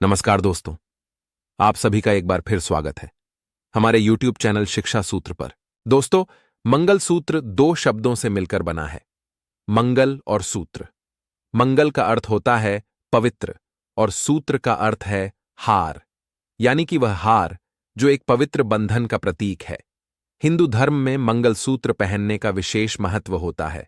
नमस्कार दोस्तों, आप सभी का एक बार फिर स्वागत है हमारे YouTube चैनल शिक्षा सूत्र पर। दोस्तों, मंगल सूत्र दो शब्दों से मिलकर बना है, मंगल और सूत्र। मंगल का अर्थ होता है पवित्र और सूत्र का अर्थ है हार, यानी कि वह हार जो एक पवित्र बंधन का प्रतीक है। हिंदू धर्म में मंगल सूत्र पहनने का विशेष महत्व होता है।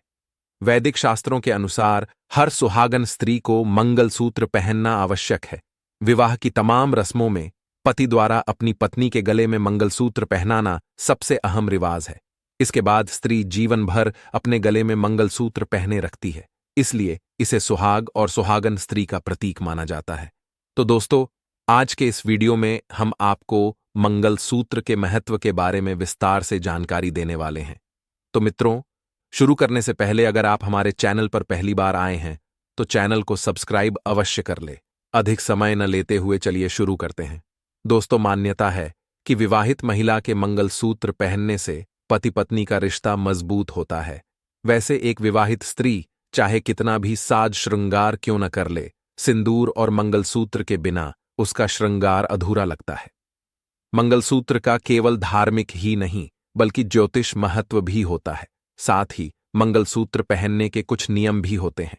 वैदिक शास्त्रों के अनुसार हर सुहागन स्त्री को मंगल सूत्र पहनना आवश्यक है। विवाह की तमाम रस्मों में पति द्वारा अपनी पत्नी के गले में मंगलसूत्र पहनाना सबसे अहम रिवाज है। इसके बाद स्त्री जीवन भर अपने गले में मंगलसूत्र पहने रखती है, इसलिए इसे सुहाग और सुहागन स्त्री का प्रतीक माना जाता है। तो दोस्तों, आज के इस वीडियो में हम आपको मंगलसूत्र के महत्व के बारे में विस्तार से जानकारी देने वाले हैं। तो मित्रों, शुरू करने से पहले अगर आप हमारे चैनल पर पहली बार आए हैं तो चैनल को सब्सक्राइब अवश्य कर ले। अधिक समय न लेते हुए चलिए शुरू करते हैं। दोस्तों, मान्यता है कि विवाहित महिला के मंगलसूत्र पहनने से पति पत्नी का रिश्ता मजबूत होता है। वैसे एक विवाहित स्त्री चाहे कितना भी साज श्रृंगार क्यों न कर ले, सिंदूर और मंगलसूत्र के बिना उसका श्रृंगार अधूरा लगता है। मंगलसूत्र का केवल धार्मिक ही नहीं बल्कि ज्योतिष महत्व भी होता है। साथ ही मंगलसूत्र पहनने के कुछ नियम भी होते हैं।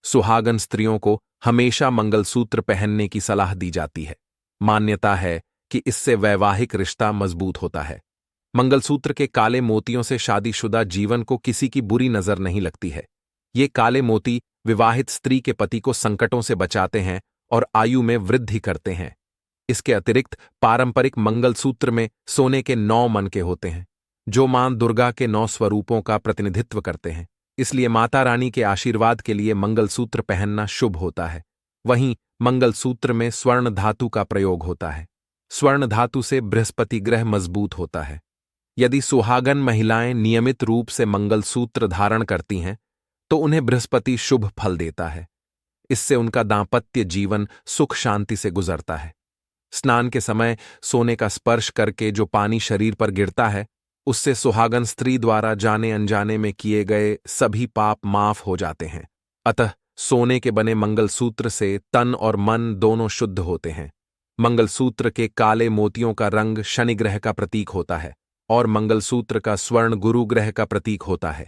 सुहागन स्त्रियों को हमेशा मंगलसूत्र पहनने की सलाह दी जाती है। मान्यता है कि इससे वैवाहिक रिश्ता मजबूत होता है। मंगलसूत्र के काले मोतियों से शादीशुदा जीवन को किसी की बुरी नजर नहीं लगती है। ये काले मोती विवाहित स्त्री के पति को संकटों से बचाते हैं और आयु में वृद्धि करते हैं। इसके अतिरिक्त पारंपरिक मंगलसूत्र में सोने के 9 मनके होते हैं, जो मां दुर्गा के 9 स्वरूपों का प्रतिनिधित्व करते हैं। इसलिए माता रानी के आशीर्वाद के लिए मंगलसूत्र पहनना शुभ होता है। वहीं मंगलसूत्र में स्वर्ण धातु का प्रयोग होता है। स्वर्ण धातु से बृहस्पति ग्रह मजबूत होता है। यदि सुहागन महिलाएं नियमित रूप से मंगलसूत्र धारण करती हैं तो उन्हें बृहस्पति शुभ फल देता है। इससे उनका दांपत्य जीवन सुख शांति से गुजरता है। स्नान के समय सोने का स्पर्श करके जो पानी शरीर पर गिरता है, उससे सुहागन स्त्री द्वारा जाने अनजाने में किए गए सभी पाप माफ हो जाते हैं। अतः सोने के बने मंगलसूत्र से तन और मन दोनों शुद्ध होते हैं। मंगलसूत्र के काले मोतियों का रंग शनि ग्रह का प्रतीक होता है और मंगलसूत्र का स्वर्ण गुरु ग्रह का प्रतीक होता है।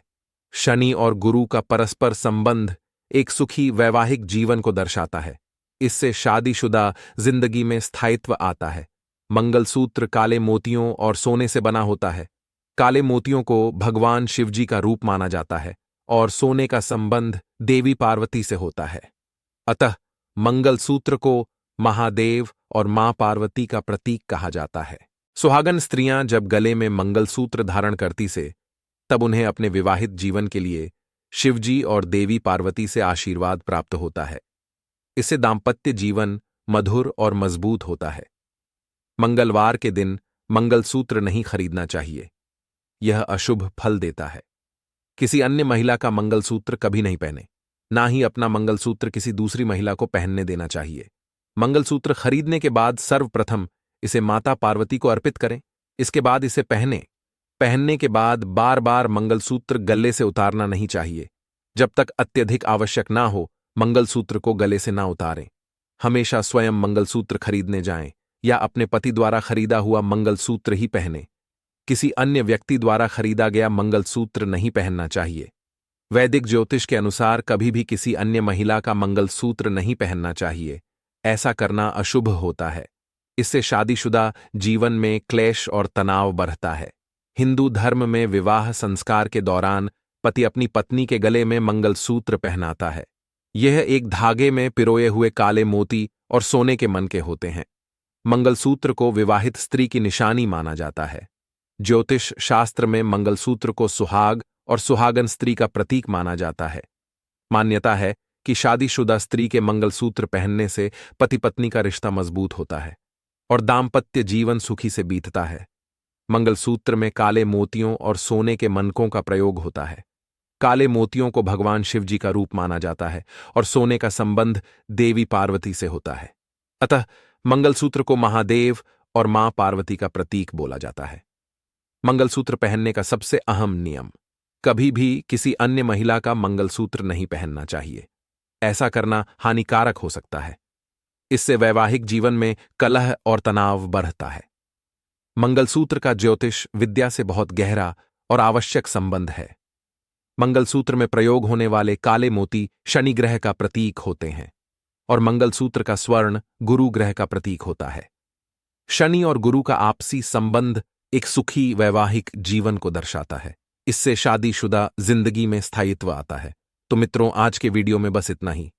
शनि और गुरु का परस्पर संबंध एक सुखी वैवाहिक जीवन को दर्शाता है। इससे शादीशुदा जिंदगी में स्थायित्व आता है। मंगलसूत्र काले मोतियों और सोने से बना होता है। काले मोतियों को भगवान शिवजी का रूप माना जाता है और सोने का संबंध देवी पार्वती से होता है। अतः मंगलसूत्र को महादेव और मां पार्वती का प्रतीक कहा जाता है। सुहागन स्त्रियां जब गले में मंगलसूत्र धारण करती से तब उन्हें अपने विवाहित जीवन के लिए शिवजी और देवी पार्वती से आशीर्वाद प्राप्त होता है। इससे दांपत्य जीवन मधुर और मजबूत होता है। मंगलवार के दिन मंगलसूत्र नहीं खरीदना चाहिए, यह अशुभ फल देता है। किसी अन्य महिला का मंगलसूत्र कभी नहीं पहने, ना ही अपना मंगलसूत्र किसी दूसरी महिला को पहनने देना चाहिए। मंगलसूत्र खरीदने के बाद सर्वप्रथम इसे माता पार्वती को अर्पित करें। इसके बाद इसे पहनने के बाद बार बार मंगलसूत्र गले से उतारना नहीं चाहिए। जब तक अत्यधिक आवश्यक ना हो, मंगलसूत्र को गले से ना उतारें। हमेशा स्वयं मंगलसूत्र खरीदने जाएं या अपने पति द्वारा खरीदा हुआ मंगलसूत्र ही पहनें। किसी अन्य व्यक्ति द्वारा खरीदा गया मंगलसूत्र नहीं पहनना चाहिए। वैदिक ज्योतिष के अनुसार कभी भी किसी अन्य महिला का मंगलसूत्र नहीं पहनना चाहिए। ऐसा करना अशुभ होता है। इससे शादीशुदा जीवन में क्लेश और तनाव बढ़ता है। हिंदू धर्म में विवाह संस्कार के दौरान पति अपनी पत्नी के गले में मंगलसूत्र पहनाता है। यह एक धागे में पिरोए हुए काले मोती और सोने के मनके होते हैं। मंगलसूत्र को विवाहित स्त्री की निशानी माना जाता है। ज्योतिष शास्त्र में मंगलसूत्र को सुहाग और सुहागन स्त्री का प्रतीक माना जाता है। मान्यता है कि शादीशुदा स्त्री के मंगलसूत्र पहनने से पति पत्नी का रिश्ता मजबूत होता है और दांपत्य जीवन सुखी से बीतता है। मंगलसूत्र में काले मोतियों और सोने के मनकों का प्रयोग होता है। काले मोतियों को भगवान शिवजी का रूप माना जाता है और सोने का संबंध देवी पार्वती से होता है। अतः मंगलसूत्र को महादेव और मां पार्वती का प्रतीक बोला जाता है। मंगलसूत्र पहनने का सबसे अहम नियम, कभी भी किसी अन्य महिला का मंगलसूत्र नहीं पहनना चाहिए। ऐसा करना हानिकारक हो सकता है। इससे वैवाहिक जीवन में कलह और तनाव बढ़ता है। मंगलसूत्र का ज्योतिष विद्या से बहुत गहरा और आवश्यक संबंध है। मंगलसूत्र में प्रयोग होने वाले काले मोती शनि ग्रह का प्रतीक होते हैं और मंगलसूत्र का स्वर्ण गुरु ग्रह का प्रतीक होता है। शनि और गुरु का आपसी संबंध एक सुखी वैवाहिक जीवन को दर्शाता है। इससे शादीशुदा जिंदगी में स्थायित्व आता है। तो मित्रों, आज के वीडियो में बस इतना ही।